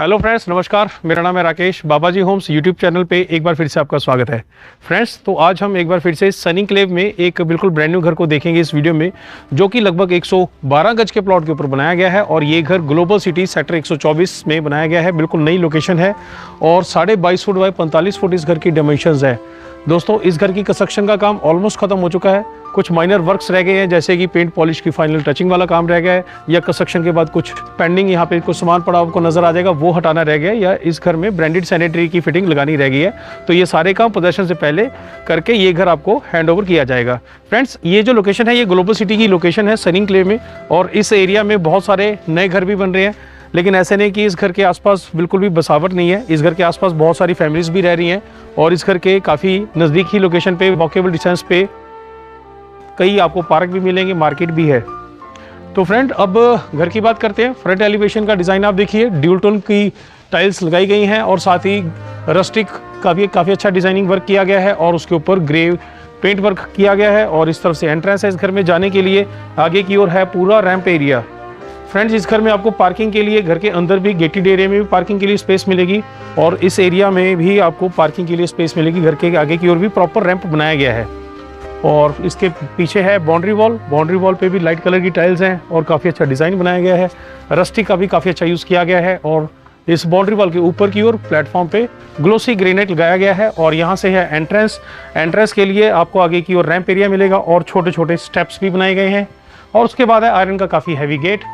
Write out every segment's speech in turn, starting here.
Hello friends, नमस्कार। मेरा नाम है राकेश। बाबाजी होम्स यूट्यूब चैनल पे एक बार फिर से आपका स्वागत है। फ्रेंड्स, तो आज हम एक बार फिर से सनी क्लेव में एक बिल्कुल ब्रांड न्यू घर को देखेंगे इस वीडियो में, जो कि लगभग 112 गज के प्लॉट के ऊपर बनाया गया है। और ये घर ग्लोबल सिटी सेक्टर 124 में बनाया गया है। बिल्कुल नई लोकेशन है और 22.5 फुट बाई 45 फुट इस घर की डायमेंशंस है। दोस्तों, इस घर की कंस्ट्रक्शन का काम ऑलमोस्ट खत्म हो चुका है। कुछ माइनर वर्क्स रह गए हैं, जैसे कि पेंट पॉलिश की फाइनल टचिंग वाला काम रह गया है, या कंस्ट्रक्शन के बाद कुछ पेंडिंग यहाँ पे कुछ सामान पड़ा आपको नजर आ जाएगा, वो हटाना रह गया है, या इस घर में ब्रांडेड सैनिटरी की फिटिंग लगानी रह गई है। तो ये सारे काम पोजेशन से पहले करके ये घर आपको हैंड ओवर किया जाएगा। फ्रेंड्स, ये जो लोकेशन है ये ग्लोबल सिटी की लोकेशन है सनी क्लेव में, और इस एरिया में बहुत सारे नए घर भी बन रहे हैं। लेकिन ऐसे नहीं कि इस घर के आसपास बिल्कुल भी बसावट नहीं है। इस घर के आसपास बहुत सारी फैमिलीज भी रह रही हैं, और इस घर के काफ़ी नज़दीक ही लोकेशन पे वॉकेबल डिस्टेंस पे कई आपको पार्क भी मिलेंगे, मार्केट भी है। तो फ्रेंड, अब घर की बात करते हैं। फ्रंट एलिवेशन का डिज़ाइन आप देखिए, ड्यूल टोन की टाइल्स लगाई गई हैं, और साथ ही रस्टिक काफ़ी अच्छा डिज़ाइनिंग वर्क किया गया है, और उसके ऊपर ग्रे पेंट वर्क किया गया है। और इस तरफ से एंट्रेंस है इस घर में जाने के लिए। आगे की ओर है पूरा रैंप एरिया। फ्रेंड्स, इस घर में आपको पार्किंग के लिए घर के अंदर भी गेटेड एरिया में भी पार्किंग के लिए स्पेस मिलेगी, और इस एरिया में भी आपको पार्किंग के लिए स्पेस मिलेगी। घर के आगे की ओर भी प्रॉपर रैंप बनाया गया है। और इसके पीछे है बाउंड्री वॉल पे भी लाइट कलर की टाइल्स हैं, और काफ़ी अच्छा डिज़ाइन बनाया गया है। रस्टिक का भी काफ़ी अच्छा यूज़ किया गया है। और इस बाउंड्री वॉल के ऊपर की ओर प्लेटफॉर्म पे ग्लोसी ग्रेनाइट लगाया गया है। और यहाँ से है एंट्रेंस के लिए आपको आगे की ओर रैंप एरिया मिलेगा, और छोटे छोटे स्टेप्स भी बनाए गए हैं। और उसके बाद है आयरन का काफ़ी हैवी गेट।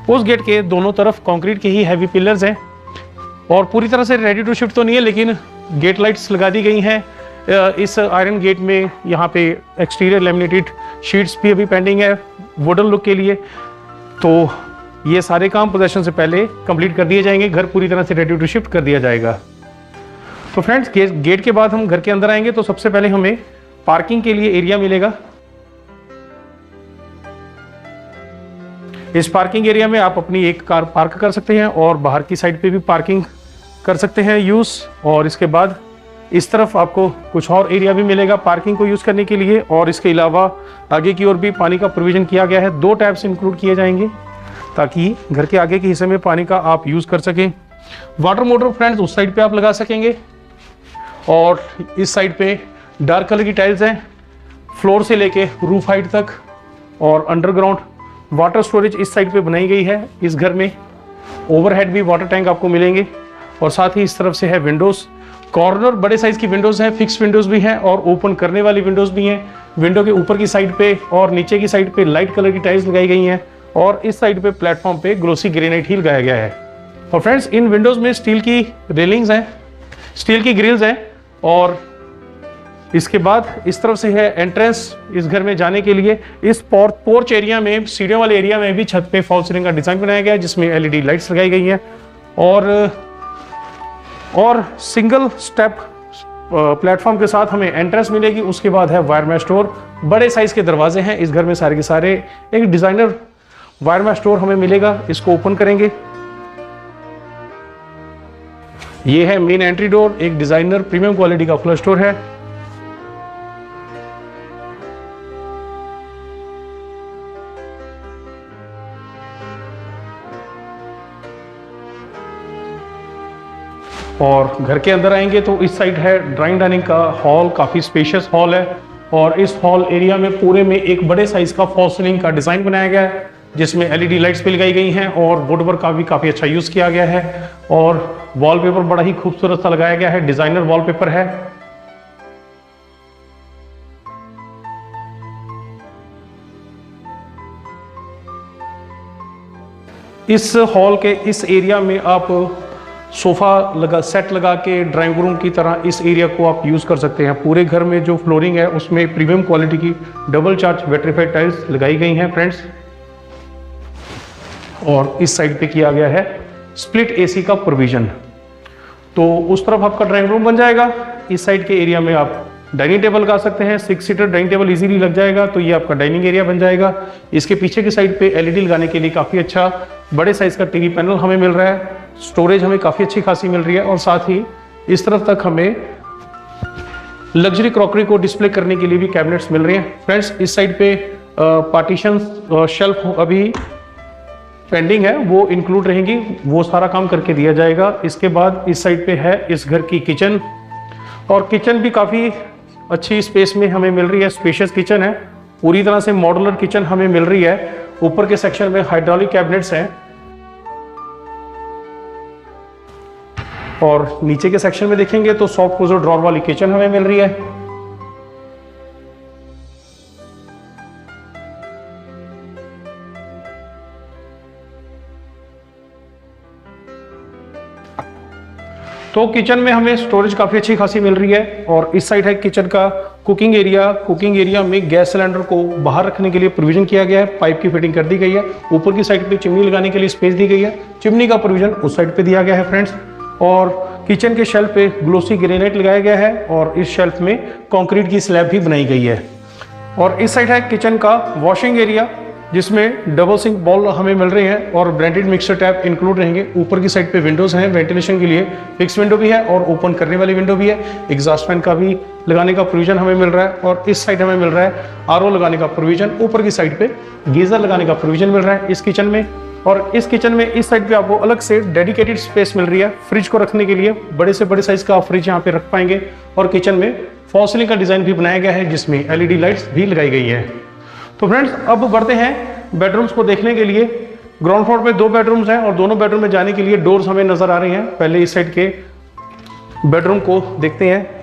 उस गेट के दोनों तरफ कंक्रीट के ही हैवी पिलर्स हैं, और पूरी तरह से रेडी टू शिफ्ट तो नहीं है, लेकिन गेट लाइट्स लगा दी गई हैं। इस आयरन गेट में यहाँ पे एक्सटीरियर लैमिनेटेड शीट्स भी अभी पेंडिंग है वुडन लुक के लिए। तो ये सारे काम पोजेशन से पहले कंप्लीट कर दिए जाएंगे। घर पूरी तरह से रेडी टू शिफ्ट कर दिया जाएगा। तो फ्रेंड्स, गेट के बाद हम घर के अंदर आएंगे तो सबसे पहले हमें पार्किंग के लिए एरिया मिलेगा। इस पार्किंग एरिया में आप अपनी एक कार पार्क कर सकते हैं, और बाहर की साइड पे भी पार्किंग कर सकते हैं यूज़। और इसके बाद इस तरफ आपको कुछ और एरिया भी मिलेगा पार्किंग को यूज़ करने के लिए। और इसके अलावा आगे की ओर भी पानी का प्रोविज़न किया गया है। 2 टैप्स इंक्लूड किए जाएंगे, ताकि घर के आगे के हिस्से में पानी का आप यूज़ कर सकें। वाटर मोटर फ्रेंड्स उस साइड पे आप लगा सकेंगे, और इस साइड पे डार्क कलर की टाइल्स हैं फ्लोर से लेके रूफ हाइट तक। और अंडरग्राउंड वाटर स्टोरेज इस साइड पे बनाई गई है। इस घर में ओवरहेड भी वाटर टैंक आपको मिलेंगे। और साथ ही इस तरफ से है विंडोज़। कॉर्नर बड़े साइज़ की विंडोज़ हैं, फिक्स विंडोज़ भी हैं, और ओपन करने वाली विंडोज़ भी हैं। विंडो के ऊपर की साइड पे और नीचे की साइड पे लाइट कलर की टाइल्स लगाई गई हैं, और इस साइड पे प्लेटफॉर्म पे ग्लोसी ग्रेनाइट ही लगाया गया है। और फ्रेंड्स, इन विंडोज़ में स्टील की रेलिंग्स हैं, स्टील की ग्रिल्स हैं। और इसके बाद इस तरफ से है एंट्रेंस इस घर में जाने के लिए। इस पोर्च एरिया में, सीढ़ियों वाले एरिया में भी छत पे फॉल सीलिंग का डिज़ाइन बनाया गया है, जिसमें एलईडी लाइट्स लगाई गई हैं। और सिंगल स्टेप प्लेटफॉर्म के साथ हमें एंट्रेंस मिलेगी। उसके बाद है वायरमैन स्टोर। बड़े साइज़ के दरवाजे हैं इस घर में सारे के सारे। एक डिज़ाइनर वायरमैन स्टोर हमें मिलेगा। इसको ओपन करेंगे, ये है मेन एंट्री डोर। एक डिज़ाइनर प्रीमियम क्वालिटी का फ्लश स्टोर है। और घर के अंदर आएंगे तो इस साइड है ड्राइंग डाइनिंग का हॉल। काफ़ी स्पेशियस हॉल है, और इस हॉल एरिया में पूरे में एक बड़े साइज़ का फॉल सीलिंग का डिज़ाइन बनाया गया है, जिसमें एलईडी लाइट्स भी लगाई गई हैं, और वुडवर्क का भी काफ़ी अच्छा यूज़ किया गया है। और वॉलपेपर बड़ा ही खूबसूरत सा लगाया गया है, डिज़ाइनर वॉलपेपर है। इस हॉल के इस एरिया में आप सोफ़ा सेट लगा के ड्राइंग रूम की तरह इस एरिया को आप यूज़ कर सकते हैं। पूरे घर में जो फ्लोरिंग है उसमें प्रीमियम क्वालिटी की डबल चार्ज वेट्रीफाइड टाइल्स लगाई गई हैं फ्रेंड्स। और इस साइड पे किया गया है स्प्लिट एसी का प्रोविज़न। तो उस तरफ आपका ड्राइंग रूम बन जाएगा। इस साइड के एरिया में आप डाइनिंग टेबल लगा सकते हैं। 6 सीटर डाइनिंग टेबल इजीली लग जाएगा, तो ये आपका डाइनिंग एरिया बन जाएगा। इसके पीछे की साइड पे एलईडी लगाने के लिए काफ़ी अच्छा बड़े साइज़ का टीवी पैनल हमें मिल रहा है। स्टोरेज हमें काफ़ी अच्छी खासी मिल रही है, और साथ ही इस तरफ तक हमें लग्जरी क्रॉकरी को डिस्प्ले करने के लिए भी कैबिनेट्स मिल रहे हैं फ्रेंड्स। इस साइड पे पार्टीशन शेल्फ अभी पेंडिंग है वो इंक्लूड रहेंगी, वो सारा काम करके दिया जाएगा। इसके बाद इस साइड पे है इस घर की किचन, और किचन भी काफ़ी अच्छी स्पेस में हमें मिल रही है। स्पेशियस किचन है, पूरी तरह से मॉड्यूलर किचन हमें मिल रही है। ऊपर के सेक्शन में हाइड्रोलिक कैबिनेट्स हैं, और नीचे के सेक्शन में देखेंगे तो सॉफ्ट क्लोजर ड्रॉर वाली किचन हमें मिल रही है। तो किचन में हमें स्टोरेज काफ़ी अच्छी खासी मिल रही है। और इस साइड है किचन का कुकिंग एरिया। कुकिंग एरिया में गैस सिलेंडर को बाहर रखने के लिए प्रोविजन किया गया है, पाइप की फिटिंग कर दी गई है। ऊपर की साइड पे चिमनी लगाने के लिए स्पेस दी गई है, चिमनी का प्रोविजन उस साइड पे दिया गया है फ्रेंड्स। और किचन के शेल्फ पे ग्लोसी ग्रेनाइट लगाया गया है, और इस शेल्फ में कंक्रीट की स्लैब भी बनाई गई है। और इस साइड है किचन का वॉशिंग एरिया, जिसमें डबल सिंक बॉल हमें मिल रहे हैं और ब्रांडेड मिक्सर टैप इंक्लूड रहेंगे। ऊपर की साइड पे विंडोज हैं, वेंटिलेशन के लिए फिक्स विंडो भी है और ओपन करने वाली विंडो भी है। एग्जॉस्ट फैन का भी लगाने का प्रोविजन हमें मिल रहा है, और इस साइड हमें मिल रहा है आरओ लगाने का प्रोविजन। ऊपर की साइड पे गीजर लगाने का प्रोविजन मिल रहा है इस किचन में। और इस किचन में इस साइड पे आपको अलग से डेडिकेटेड स्पेस मिल रही है फ्रिज को रखने के लिए। बड़े से बड़े साइज का आप फ्रिज यहाँ पे रख पाएंगे। और किचन में फॉल सीलिंग का डिजाइन भी बनाया गया है, जिसमें एलईडी लाइट्स भी लगाई गई है। तो फ्रेंड्स, अब बढ़ते हैं बेडरूम्स को देखने के लिए। ग्राउंड फ्लोर पे 2 बेडरूम्स हैं, और दोनों बेडरूम में जाने के लिए डोर्स हमें नजर आ रहे हैं। पहले इस साइड के बेडरूम को देखते हैं।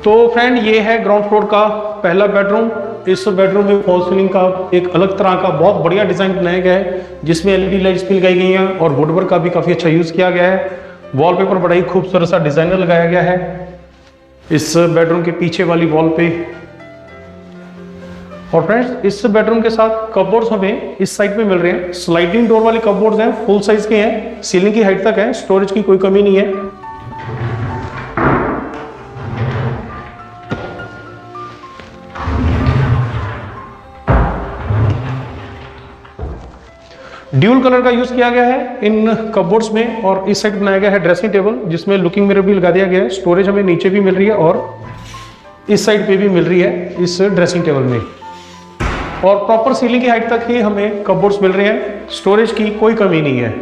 तो फ्रेंड, ये है ग्राउंड फ्लोर का पहला बेडरूम। इस बेडरूम में फॉल सीलिंग का एक अलग तरह का बहुत बढ़िया डिजाइन बनाया गया है, जिसमें एलईडी लाइट्स भी लगाई गई हैं, और वुडवर्क का भी काफी अच्छा यूज किया गया है। वॉलपेपर बड़ा ही खूबसूरत सा डिजाइनर लगाया गया है इस बेडरूम के पीछे वाली वॉल पे। और फ्रेंड्स, इस बेडरूम के साथ कपबोर्ड्स हमें इस साइड पे मिल रहे हैं। स्लाइडिंग डोर वाले कपबोर्ड्स हैं, फुल साइज के हैं, सीलिंग की हाइट तक है, स्टोरेज की कोई कमी नहीं है। ड्यूल कलर का यूज किया गया है इन कपबोर्ड्स में। और इस साइड बनाया गया है ड्रेसिंग टेबल, जिसमें लुकिंग मिरर भी लगा दिया गया है। स्टोरेज हमें नीचे भी मिल रही है और इस साइड पे भी मिल रही है इस ड्रेसिंग टेबल में। और प्रॉपर सीलिंग की हाइट तक ही हमें कपबोर्ड्स मिल रहे हैं, स्टोरेज की कोई कमी नहीं है।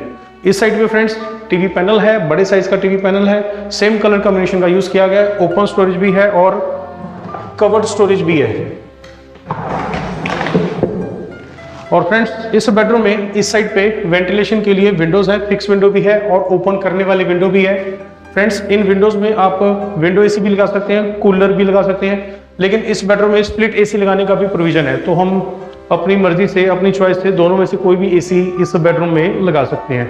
इस साइड पे फ्रेंड्स टीवी पैनल है, बड़े साइज का टीवी पैनल है, सेम कलर कॉम्बिनेशन का यूज किया गया है। ओपन स्टोरेज भी है और कवर्ड स्टोरेज भी है। और फ्रेंड्स, इस बेडरूम में इस साइड पे वेंटिलेशन के लिए विंडोज है, फिक्स विंडो भी है और ओपन करने वाली विंडो भी है। फ्रेंड्स, इन विंडोज में आप विंडो एसी भी लगा सकते हैं, कूलर भी लगा सकते हैं, लेकिन इस बेडरूम में स्प्लिट एसी लगाने का भी प्रोविजन है। तो हम अपनी मर्जी से, अपनी चॉइस से दोनों में से कोई भी एसी इस बेडरूम में लगा सकते हैं।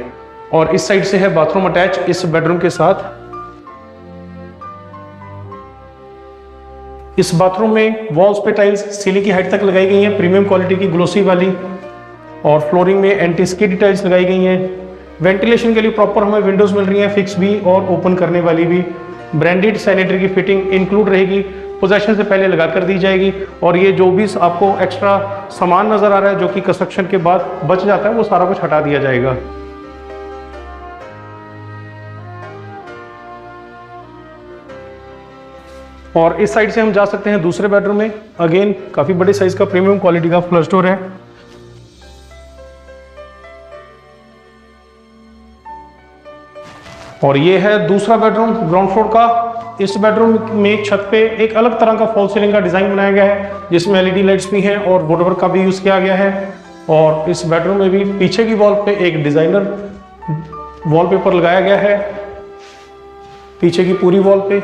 और इस साइड से है बाथरूम अटैच इस बेडरूम के साथ। इस बाथरूम में वॉल्स पे टाइल्स सीलिंग की हाइट तक लगाई गई हैं, प्रीमियम क्वालिटी की ग्लोसी वाली। और फ्लोरिंग में एंटी स्किड टाइल्स लगाई गई हैं। वेंटिलेशन के लिए प्रॉपर हमें विंडोज मिल रही हैं, फिक्स भी और ओपन करने वाली भी। ब्रांडेड सैनिटरी की फिटिंग इंक्लूड रहेगी, पोजेशन से पहले लगा कर दी जाएगी। और ये जो भी आपको एक्स्ट्रा सामान नजर आ रहा है जो कि कंस्ट्रक्शन के बाद बच जाता है, वो सारा कुछ हटा दिया जाएगा। और इस साइड से हम जा सकते हैं दूसरे बेडरूम में। अगेन काफी बड़े साइज का प्रीमियम क्वालिटी का फ्लश डोर है। और ये है दूसरा बेडरूम ग्राउंड फ्लोर का। इस बेडरूम में छत पे एक अलग तरह का फॉल सीलिंग का डिजाइन बनाया गया है, जिसमें एलईडी लाइट्स भी हैं और वुडवर्क का भी यूज किया गया है। और इस बेडरूम में भी पीछे की वॉल पे एक डिजाइनर वॉलपेपर लगाया गया है, पीछे की पूरी वॉल पे।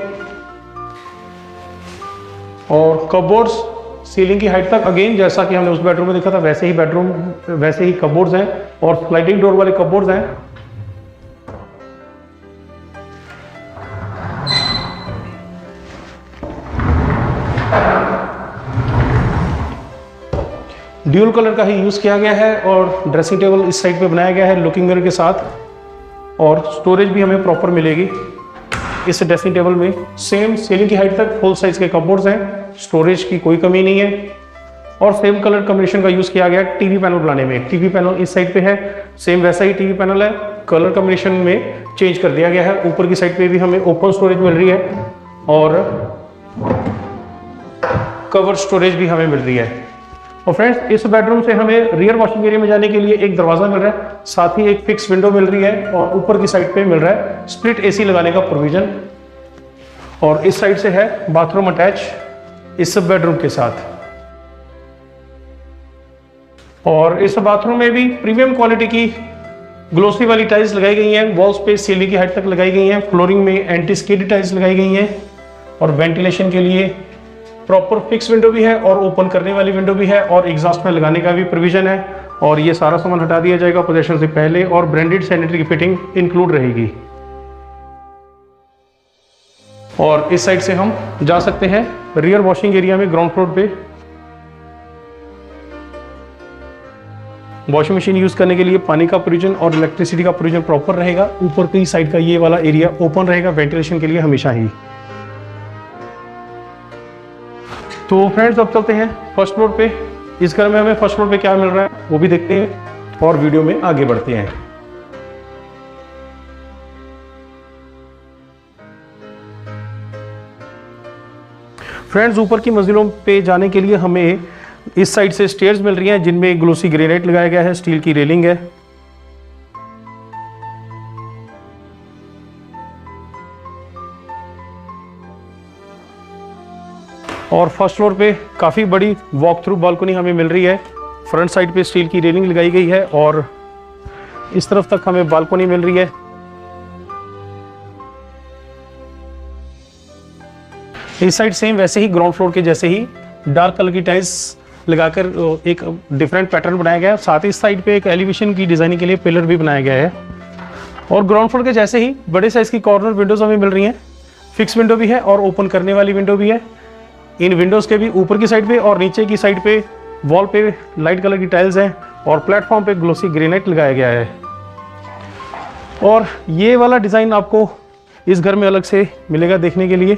और कपबोर्ड्स सीलिंग की हाइट तक अगेन जैसा कि हमने उस बेडरूम में देखा था वैसे ही कपबोर्ड्स हैं और स्लाइडिंग डोर वाले कपबोर्ड्स हैं। ड्यूल कलर का ही यूज किया गया है और ड्रेसिंग टेबल इस साइड पे बनाया गया है लुकिंग मिरर के साथ। और स्टोरेज भी हमें प्रॉपर मिलेगी इस ड्रेसिंग टेबल में। सेम सीलिंग की हाइट तक फुल साइज के कपबोर्ड्स हैं, स्टोरेज की कोई कमी नहीं है। और सेम कलर कॉम्बिनेशन का यूज किया गया टीवी पैनल बनाने में। टीवी पैनल इस साइड पे है, सेम वैसा ही टीवी पैनल है, कलर कॉम्बिनेशन में चेंज कर दिया गया है। ऊपर की साइड पे भी हमें ओपन स्टोरेज मिल रही है और कवर स्टोरेज भी हमें मिल रही है। और फ्रेंड्स, इस बेडरूम से हमें रियर वॉशिंग एरिया में जाने के लिए एक दरवाजा मिल रहा है, साथ ही एक फिक्स विंडो मिल रही है और ऊपर की साइड पे मिल रहा है स्प्लिट एसी लगाने का प्रोविजन। और इस साइड से है बाथरूम अटैच इस बेडरूम के साथ। और इस बाथरूम में भी प्रीमियम क्वालिटी की ग्लोसी वाली टाइल्स लगाई गई हैं, वॉल्स पे सीलिंग की हाइट तक लगाई गई हैं, फ्लोरिंग में एंटी स्किड टाइल्स लगाई गई हैं और वेंटिलेशन के लिए प्रॉपर फिक्स विंडो भी है और ओपन करने वाली विंडो भी है और एग्जॉस्ट में लगाने का भी प्रोविजन है। और ये सारा सामान हटा दिया जाएगा पोजेशन से पहले और ब्रांडेड सैनिटरी की फिटिंग इंक्लूड रहेगी। और इस साइड से हम जा सकते हैं रियर वॉशिंग एरिया में ग्राउंड फ्लोर पे। वॉशिंग मशीन यूज करने के लिए पानी का प्रोविजन और इलेक्ट्रिसिटी का प्रोविजन प्रॉपर रहेगा। ऊपर की साइड का ये वाला एरिया ओपन रहेगा वेंटिलेशन के लिए हमेशा ही। तो फ्रेंड्स, अब चलते हैं फर्स्ट फ्लोर पे। इस घर में हमें फर्स्ट फ्लोर पे क्या मिल रहा है वो भी देखते हैं और वीडियो में आगे बढ़ते हैं। फ्रेंड्स, ऊपर की मंजिलों पे जाने के लिए हमें इस साइड से स्टेयर्स मिल रही हैं जिनमें ग्लोसी ग्रेनाइट लगाया गया है, स्टील की रेलिंग है। और फर्स्ट फ्लोर पे काफ़ी बड़ी वॉक थ्रू बालकनी हमें मिल रही है। फ्रंट साइड पे स्टील की रेलिंग लगाई गई है और इस तरफ तक हमें बालकनी मिल रही है। इस साइड सेम वैसे ही ग्राउंड फ्लोर के जैसे ही डार्क कलर की टाइल्स लगाकर एक डिफरेंट पैटर्न बनाया गया है। साथ ही इस साइड पे एक एलिवेशन की डिजाइनिंग के लिए पिलर भी बनाया गया है। और ग्राउंड फ्लोर के जैसे ही बड़े साइज की कॉर्नर विंडोज हमें मिल रही हैं। फिक्स विंडो भी है और ओपन करने वाली विंडो भी है। इन विंडोज के भी ऊपर की साइड पे और नीचे की साइड पे वॉल पे लाइट कलर की टाइल्स हैं और प्लेटफॉर्म पे ग्लोसी ग्रेनाइट लगाया गया है। और ये वाला डिजाइन आपको इस घर में अलग से मिलेगा देखने के लिए।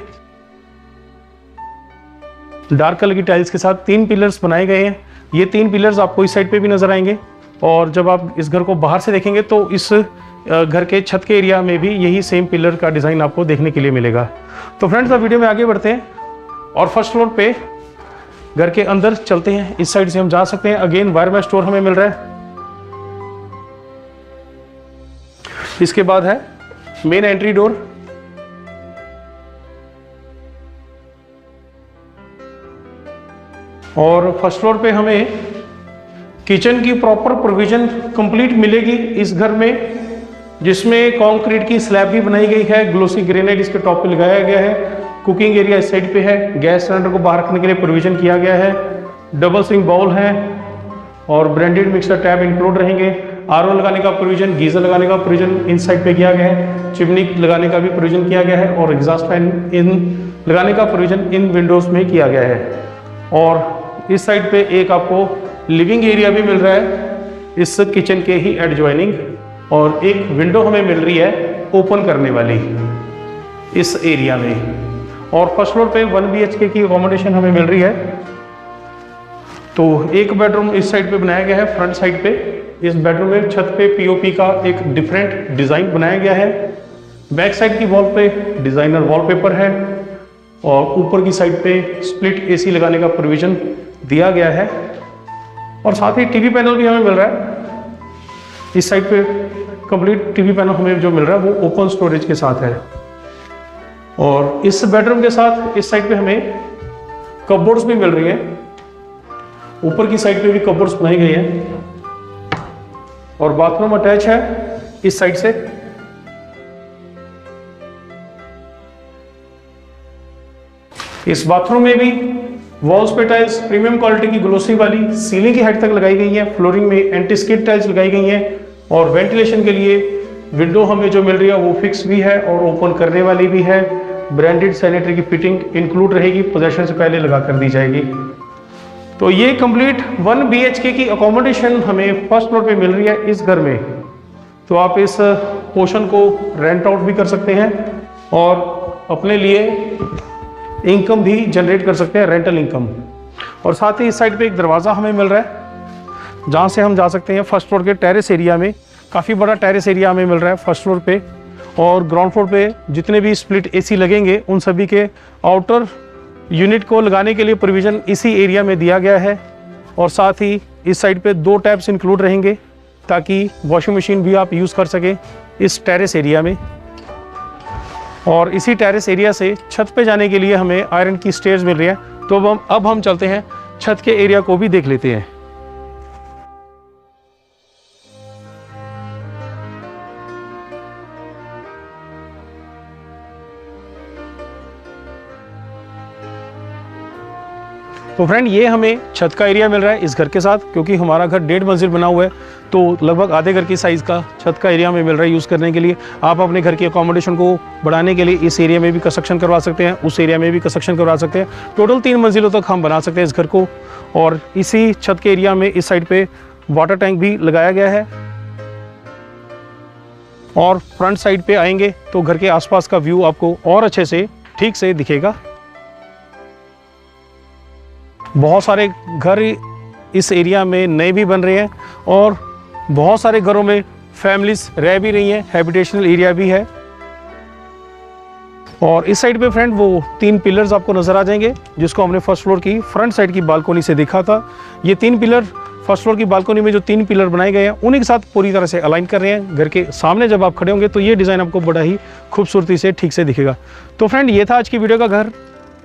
डार्क कलर की टाइल्स के साथ 3 पिलर्स बनाए गए हैं। ये 3 पिलर्स आपको इस साइड पे भी नजर आएंगे और जब आप इस घर को बाहर से देखेंगे तो इस घर के छत के एरिया में भी यही सेम पिलर का डिजाइन आपको देखने के लिए मिलेगा। तो फ्रेंड्स, अब वीडियो में आगे बढ़ते हैं और फर्स्ट फ्लोर पे घर के अंदर चलते हैं। इस साइड से हम जा सकते हैं। अगेन वायरमैन स्टोर हमें मिल रहा है। इसके बाद है मेन एंट्री डोर। और फर्स्ट फ्लोर पे हमें किचन की प्रॉपर प्रोविजन कंप्लीट मिलेगी इस घर में, जिसमें कंक्रीट की स्लैब भी बनाई गई है। ग्लोसी ग्रेनाइट इसके टॉप पे लगाया गया है। कुकिंग एरिया इस साइड पे है। गैस सिलेंडर को बाहर रखने के लिए प्रोविजन किया गया है। डबल सिंक बाउल है और ब्रांडेड मिक्सर टैब इंक्लूड रहेंगे। आरओ लगाने का प्रोविजन, गीजर लगाने का प्रोविजन इन साइड पे किया गया है। चिमनी लगाने का भी प्रोविजन किया गया है और एग्जॉस्ट फैन इन लगाने का प्रोविजन इन विंडोज में किया गया है। और इस साइड पे एक आपको लिविंग एरिया भी मिल रहा है इस किचन के ही एडजॉइनिंग। और एक विंडो हमें मिल रही है ओपन करने वाली इस एरिया में। और फर्स्ट फ्लोर पे 1 BHK की अकोमोडेशन हमें मिल रही है। तो एक बेडरूम इस साइड पे बनाया गया है फ्रंट साइड पे। इस बेडरूम में छत पे पीओपी का एक डिफरेंट डिजाइन बनाया गया है। बैक साइड की वॉल पे डिजाइनर वॉलपेपर है और ऊपर की साइड पे स्प्लिट एसी लगाने का प्रोविजन दिया गया है। और साथ ही टीवी पैनल भी हमें मिल रहा है। इस साइड पे कंप्लीट टीवी पैनल हमें जो मिल रहा है वो ओपन स्टोरेज के साथ है। और इस बेडरूम के साथ इस साइड पे हमें कपबोर्ड्स भी मिल रही हैं। ऊपर की साइड पे भी कपबोर्ड्स बनाई गई हैं और बाथरूम अटैच है इस साइड से। इस बाथरूम में भी वॉल्स पे टाइल्स प्रीमियम क्वालिटी की ग्लोसी वाली सीलिंग की हाइट तक लगाई गई है। फ्लोरिंग में एंटी स्किड टाइल्स लगाई गई हैं और वेंटिलेशन के लिए विंडो हमें जो मिल रही है वो फिक्स भी है और ओपन करने वाली भी है। ब्रांडेड सैनिटरी की फिटिंग इंक्लूड रहेगी, पोजेशन से पहले लगा कर दी जाएगी। तो ये कंप्लीट 1 BHK की अकोमोडेशन हमें फर्स्ट फ्लोर पे मिल रही है इस घर में। तो आप इस पोर्शन को रेंट आउट भी कर सकते हैं और अपने लिए इनकम भी जनरेट कर सकते हैं, रेंटल इनकम। और साथ ही इस साइड पे एक दरवाज़ा हमें मिल रहा है जहाँ से हम जा सकते हैं फर्स्ट फ्लोर के टेरेस एरिया में। काफ़ी बड़ा टेरेस एरिया हमें मिल रहा है फर्स्ट फ्लोर पे, और ग्राउंड फ्लोर पे जितने भी स्प्लिट एसी लगेंगे उन सभी के आउटर यूनिट को लगाने के लिए प्रोविज़न इसी एरिया में दिया गया है। और साथ ही इस साइड पे 2 टैप्स इंक्लूड रहेंगे ताकि वॉशिंग मशीन भी आप यूज़ कर सकें इस टेरेस एरिया में। और इसी टेरेस एरिया से छत पे जाने के लिए हमें आयरन की स्टेयर्स मिल रही है। तो अब हम चलते हैं छत के एरिया को भी देख लेते हैं। तो फ्रेंड, ये हमें छत का एरिया मिल रहा है इस घर के साथ, क्योंकि हमारा घर 1.5 मंजिल बना हुआ है, तो लगभग आधे घर की साइज़ का छत का एरिया हमें मिल रहा है यूज़ करने के लिए। आप अपने घर की अकोमोडेशन को बढ़ाने के लिए इस एरिया में भी कंस्ट्रक्शन करवा सकते हैं, उस एरिया में भी कंस्ट्रक्शन करवा सकते हैं। टोटल 3 मंजिलों तक हम बना सकते हैं इस घर को। और इसी छत के एरिया में इस साइड पे वाटर टैंक भी लगाया गया है। और फ्रंट साइड पे आएंगे तो घर के आसपास का व्यू आपको और अच्छे से ठीक से दिखेगा। बहुत सारे घर इस एरिया में नए भी बन रहे हैं और बहुत सारे घरों में फैमिलीज रह भी रही हैं, हैबिटेशनल एरिया भी है। और इस साइड पे फ्रेंड वो 3 पिलर्स आपको नज़र आ जाएंगे जिसको हमने फर्स्ट फ्लोर की फ्रंट साइड की बालकोनी से देखा था। ये 3 पिलर फर्स्ट फ्लोर की बालकोनी में जो 3 पिलर बनाए गए हैं उन्हीं के साथ पूरी तरह से अलाइन कर रहे हैं। घर के सामने जब आप खड़े होंगे तो ये डिज़ाइन आपको बड़ा ही खूबसूरती से ठीक से दिखेगा। तो फ्रेंड, ये था आज की वीडियो का घर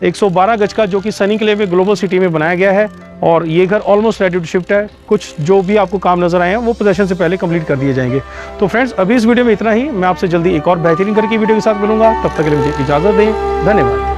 112 गज का, जो कि सनी क्लेव में ग्लोबल सिटी में बनाया गया है। और ये घर ऑलमोस्ट रेडी टू शिफ्ट है। कुछ जो भी आपको काम नजर आए हैं वो पोजेशन से पहले कंप्लीट कर दिए जाएंगे। तो फ्रेंड्स, अभी इस वीडियो में इतना ही। मैं आपसे जल्दी एक और बेहतरीन घर की वीडियो के साथ मिलूंगा। तब तक के लिए मुझे इजाज़त दें। धन्यवाद।